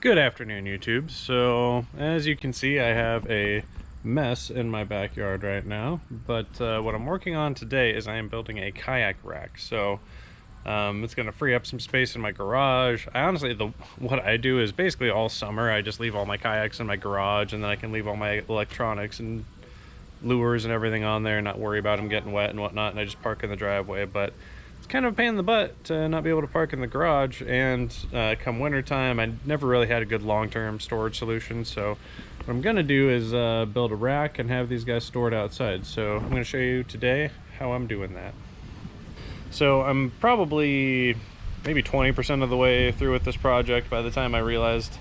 Good afternoon, YouTube. So, as you can see, I have a mess in my backyard right now, but what I'm working on today is I am building a kayak rack. So, it's going to free up some space in my garage. I honestly, what I do is basically all summer, I just leave all my kayaks in my garage, and then I can leave all my electronics and lures and everything on there and not worry about them getting wet and whatnot, and I just park in the driveway. But it's kind of a pain in the butt to not be able to park in the garage, and come winter time I never really had a good long-term storage solution. So what I'm gonna do is build a rack and have these guys stored outside. So I'm going to show you today how I'm doing that. So I'm probably maybe 20% of the way through with this project by the time I realized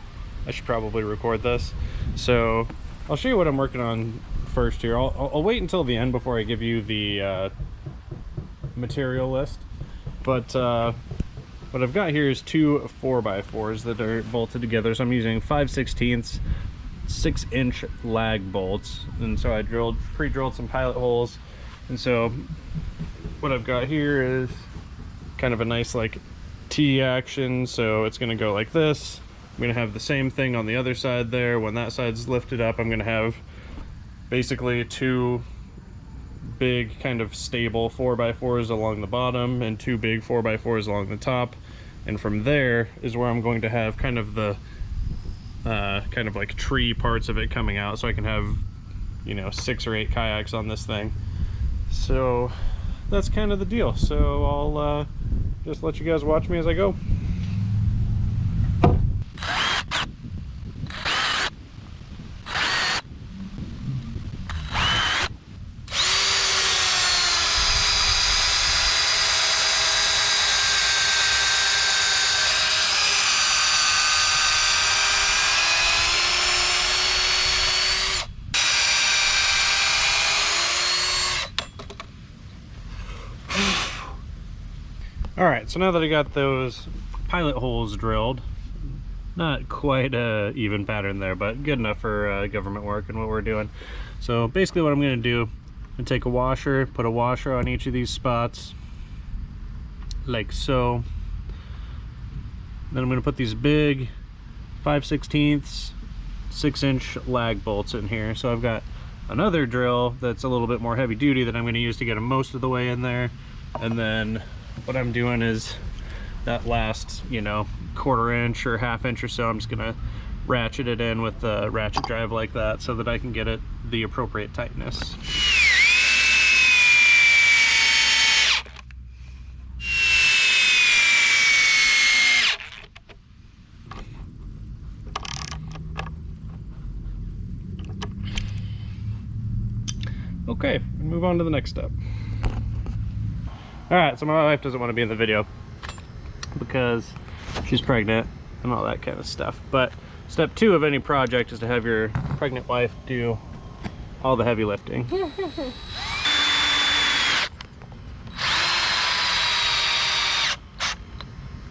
I should probably record this. So I'll show you what I'm working on first here. I'll wait until the end before I give you the material list. But what I've got here is two 4x4s that are bolted together. So I'm using 5/16 6-inch lag bolts, and so I pre-drilled some pilot holes. And so what I've got here is kind of a nice like T action. So it's going to go like this. I'm going to have the same thing on the other side there. When that side's lifted up, I'm going to have basically two big kind of stable 4x4s along the bottom and two big 4x4s along the top. And from there is where I'm going to have kind of the kind of like tree parts of it coming out, so I can have, you know, 6 or 8 kayaks on this thing. So that's kind of the deal. So I'll just let you guys watch me as I go. Alright, so now that I got those pilot holes drilled, not quite a even pattern there, but good enough for government work and what we're doing. So basically what I'm going to do, I'm going to take a washer, put a washer on each of these spots, like so. Then I'm going to put these big 5/16 6-inch lag bolts in here. So I've got another drill that's a little bit more heavy duty that I'm going to use to get them most of the way in there. And then what I'm doing is that last, you know, 1/4 inch or 1/2 inch or so, I'm just gonna ratchet it in with the ratchet drive like that so that I can get it the appropriate tightness. Okay, move on to the next step. Alright, so my wife doesn't want to be in the video because she's pregnant and all that kind of stuff. But step 2 of any project is to have your pregnant wife do all the heavy lifting.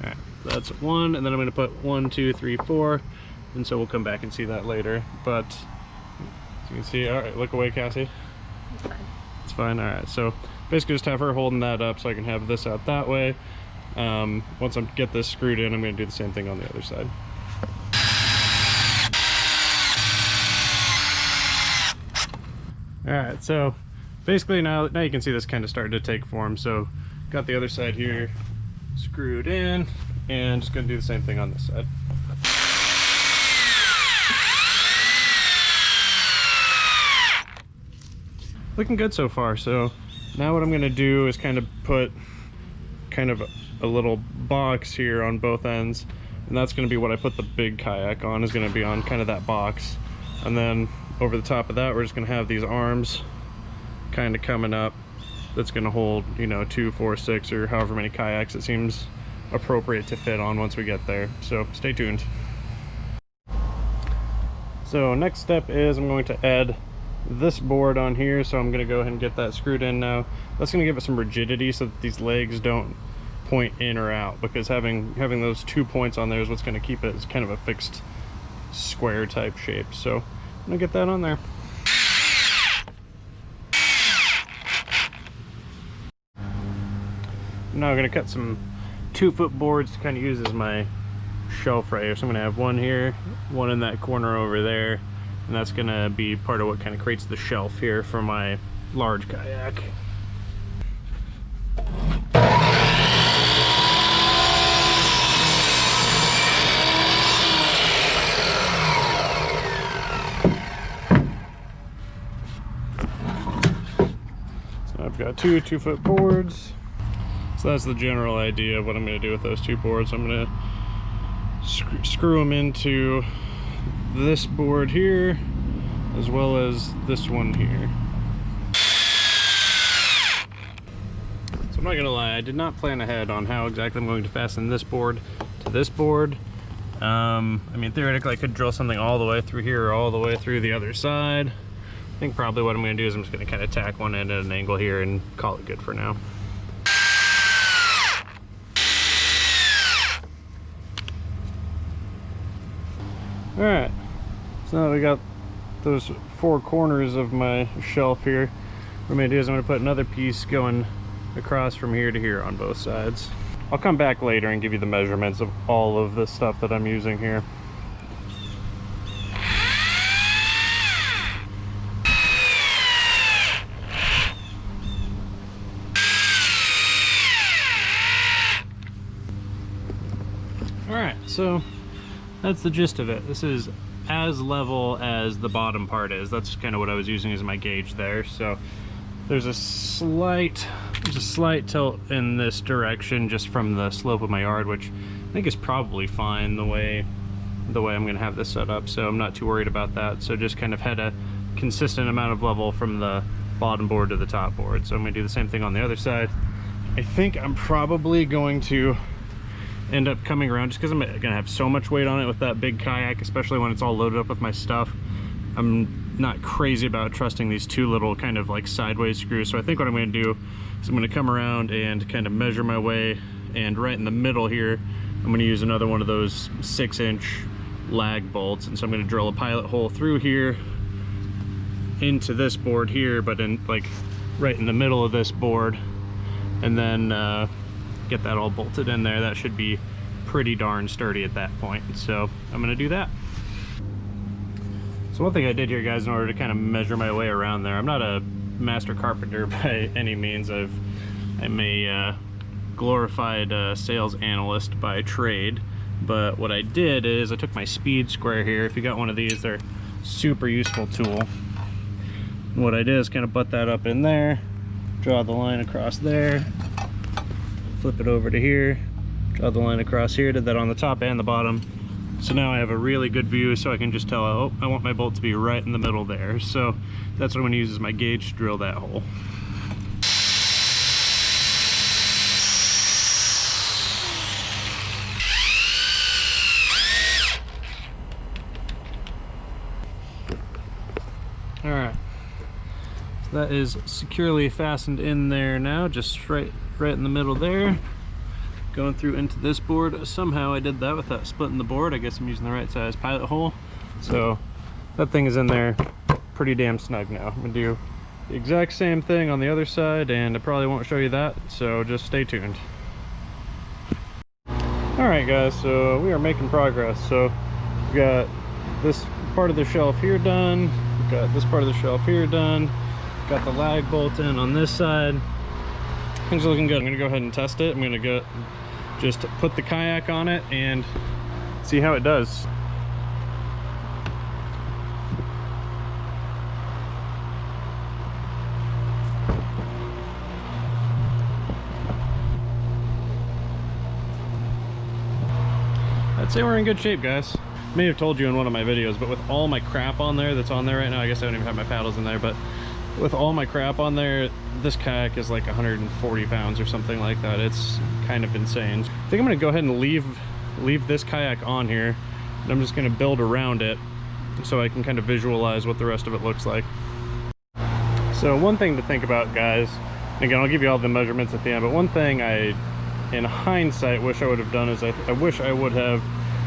Alright, so that's 1, and then I'm going to put 1, 2, 3, 4, and so we'll come back and see that later. But as you can see, alright, look away, Cassie. It's fine. It's fine, alright, so basically just have her holding that up so I can have this out that way. Once I get this screwed in, I'm going to do the same thing on the other side. Alright, so basically now you can see this kind of starting to take form. So got the other side here screwed in, and just going to do the same thing on this side. Looking good so far. So now what I'm going to do is kind of put kind of a little box here on both ends, and that's going to be what I put the big kayak on, is going to be on kind of that box. And then over the top of that, we're just going to have these arms kind of coming up that's going to hold, you know, 2, 4, 6 or however many kayaks it seems appropriate to fit on once we get there. So stay tuned. So next step is I'm going to add this board on here, so I'm going to go ahead and get that screwed in now. That's going to give it some rigidity so that these legs don't point in or out, because having those 2 points on there is what's going to keep it as kind of a fixed square type shape. So I'm going to get that on there. I'm now going to cut some 2-foot boards to kind of use as my shelf right here. So I'm gonna have one here, one in that corner over there, and that's gonna be part of what kind of creates the shelf here for my large kayak. So I've got two 2-foot boards. So that's the general idea of what I'm going to do with those 2 boards. I'm going to screw them into this board here, as well as this one here. So I'm not going to lie, I did not plan ahead on how exactly I'm going to fasten this board to this board. I mean, theoretically I could drill something all the way through here or all the way through the other side. I think probably what I'm going to do is I'm just going to kind of tack one end at an angle here and call it good for now. Alright, so now that we got those 4 corners of my shelf here, what I'm going to do is I'm going to put another piece going across from here to here on both sides. I'll come back later and give you the measurements of all of the stuff that I'm using here. Alright, so that's the gist of it. This is as level as the bottom part is. That's kind of what I was using as my gauge there. So there's a slight tilt in this direction just from the slope of my yard, which I think is probably fine the way I'm gonna have this set up. So I'm not too worried about that. So just kind of had a consistent amount of level from the bottom board to the top board. So I'm gonna do the same thing on the other side. I think I'm probably going to end up coming around, just because I'm gonna have so much weight on it with that big kayak, especially when it's all loaded up with my stuff. I'm not crazy about trusting these 2 little kind of like sideways screws. So I think what I'm gonna do is I'm gonna come around and kind of measure my way, and right in the middle here I'm gonna use another one of those 6-inch lag bolts, and so I'm gonna drill a pilot hole through here into this board here, but in like right in the middle of this board, and then get that all bolted in there. That should be pretty darn sturdy at that point. So I'm gonna do that. So one thing I did here, guys, in order to kind of measure my way around there, I'm not a master carpenter by any means. I'm a glorified sales analyst by trade, but what I did is I took my speed square here. If you got one of these, they're super useful tool. And what I did is kind of butt that up in there, draw the line across there, flip it over to here, draw the line across here, did that on the top and the bottom. So now I have a really good view, so I can just tell, oh, I want my bolt to be right in the middle there. So that's what I'm going to use as my gauge to drill that hole. Alright, so that is securely fastened in there now, just right in the middle there. Going through into this board. Somehow I did that without splitting the board. I guess I'm using the right size pilot hole. So that thing is in there pretty damn snug now. I'm gonna do the exact same thing on the other side, and I probably won't show you that, so just stay tuned. Alright guys, so we are making progress. So we've got this part of the shelf here done, we've got this part of the shelf here done, got the lag bolt in on this side. Things are looking good. I'm gonna go ahead and test it. I'm gonna go just put the kayak on it and see how it does. I'd say we're in good shape, guys. I may have told you in one of my videos, but with all my crap on there that's on there right now, I guess I don't even have my paddles in there, but with all my crap on there, this kayak is like 140 pounds or something like that. It's kind of insane. I think I'm gonna go ahead and leave this kayak on here, and I'm just gonna build around it so I can kind of visualize what the rest of it looks like. So one thing to think about, guys, again, I'll give you all the measurements at the end, but one thing I, in hindsight, wish I would have done is I wish I would have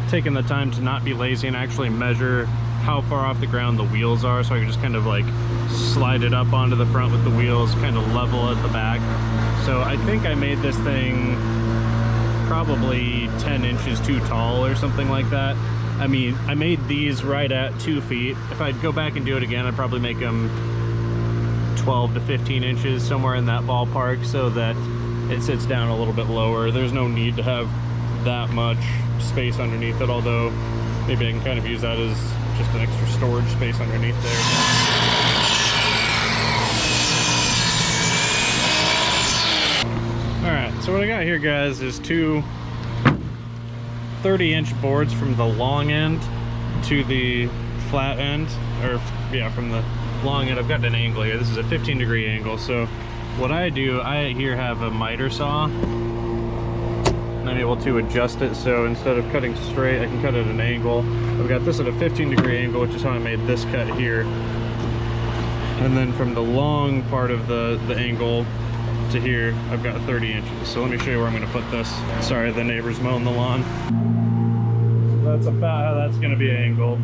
taken the time to not be lazy and actually measure how far off the ground the wheels are, so I could just kind of like slide it up onto the front with the wheels, kind of level at the back. So I think I made this thing probably 10 inches too tall or something like that. I mean, I made these right at 2 feet. If I'd go back and do it again, I'd probably make them 12 to 15 inches, somewhere in that ballpark, so that it sits down a little bit lower. There's no need to have that much space underneath it, although maybe I can kind of use that as just an extra storage space underneath there. Alright, so what I got here, guys, is two 30-inch boards from the long end to the flat end, or yeah, from the long end. I've got an angle here. This is a 15-degree angle. So what I do, I here have a miter saw, and I'm able to adjust it. So instead of cutting straight, I can cut at an angle. I've got this at a 15-degree angle, which is how I made this cut here. And then from the long part of the angle to here, I've got 30 inches. So let me show you where I'm going to put this. Sorry, the neighbor's mowing the lawn. So that's about how that's going to be angled.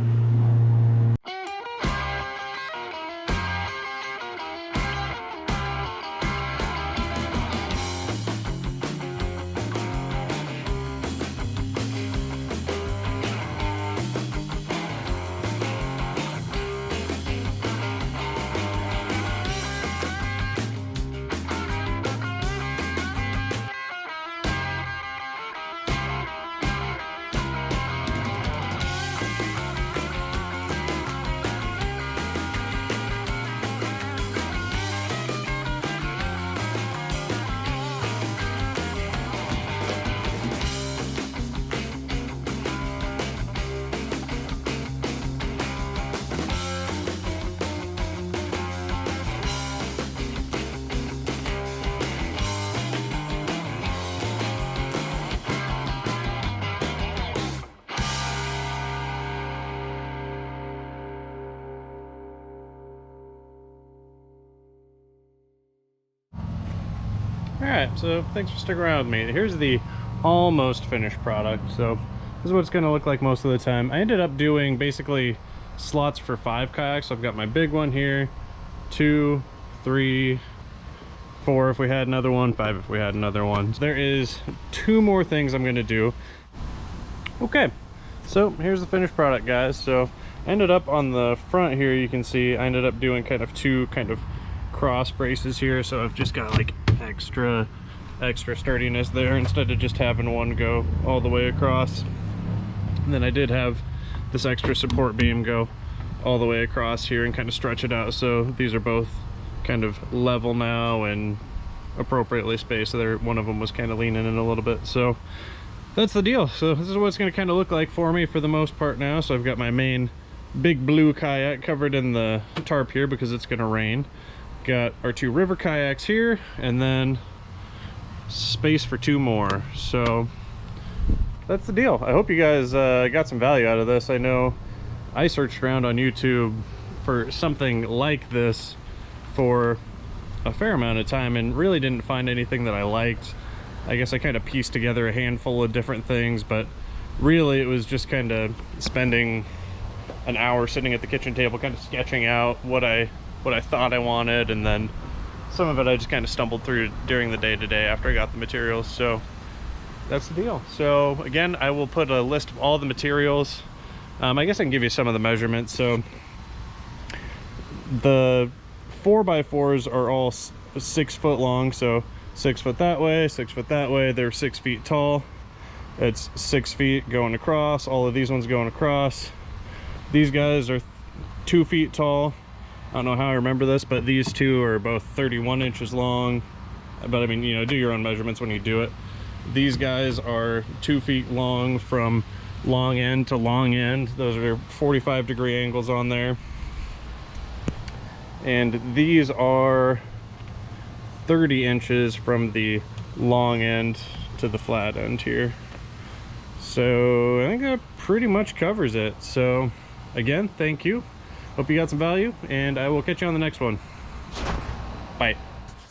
Alright, so thanks for sticking around with me. Here's the almost finished product. So this is what it's going to look like most of the time. I ended up doing basically slots for 5 kayaks. So I've got my big one here, 2, 3, 4 if we had another one, 5 if we had another one. So there is 2 more things I'm going to do. Okay, so here's the finished product, guys. So I ended up on the front here, you can see I ended up doing kind of 2 kind of cross braces here. So I've just got like extra sturdiness there instead of just having one go all the way across. And then I did have this extra support beam go all the way across here and kind of stretch it out, so these are both kind of level now and appropriately spaced. So one of them was kind of leaning in a little bit. So that's the deal. So this is what it's going to kind of look like for me for the most part now. So I've got my main big blue kayak covered in the tarp here because it's going to rain. Got our 2 river kayaks here, and then space for 2 more. So that's the deal. I hope you guys got some value out of this. I know I searched around on YouTube for something like this for a fair amount of time and really didn't find anything that I liked. I guess I kind of pieced together a handful of different things, but really it was just kind of spending an hour sitting at the kitchen table kind of sketching out what I thought I wanted, and then some of it I just kind of stumbled through during the day after I got the materials. So that's the deal. So again, I will put a list of all the materials. I guess I can give you some of the measurements. So the 4x4s are all 6 foot long, so 6 foot that way, 6 foot that way. They're 6 feet tall. It's 6 feet going across. All of these ones going across. These guys are 2 feet tall. I don't know how I remember this, but these 2 are both 31 inches long. But I mean, you know, do your own measurements when you do it. These guys are 2 feet long from long end to long end. Those are 45-degree angles on there. And these are 30 inches from the long end to the flat end here. So I think that pretty much covers it. So again, thank you. Hope you got some value, and I will catch you on the next one. Bye.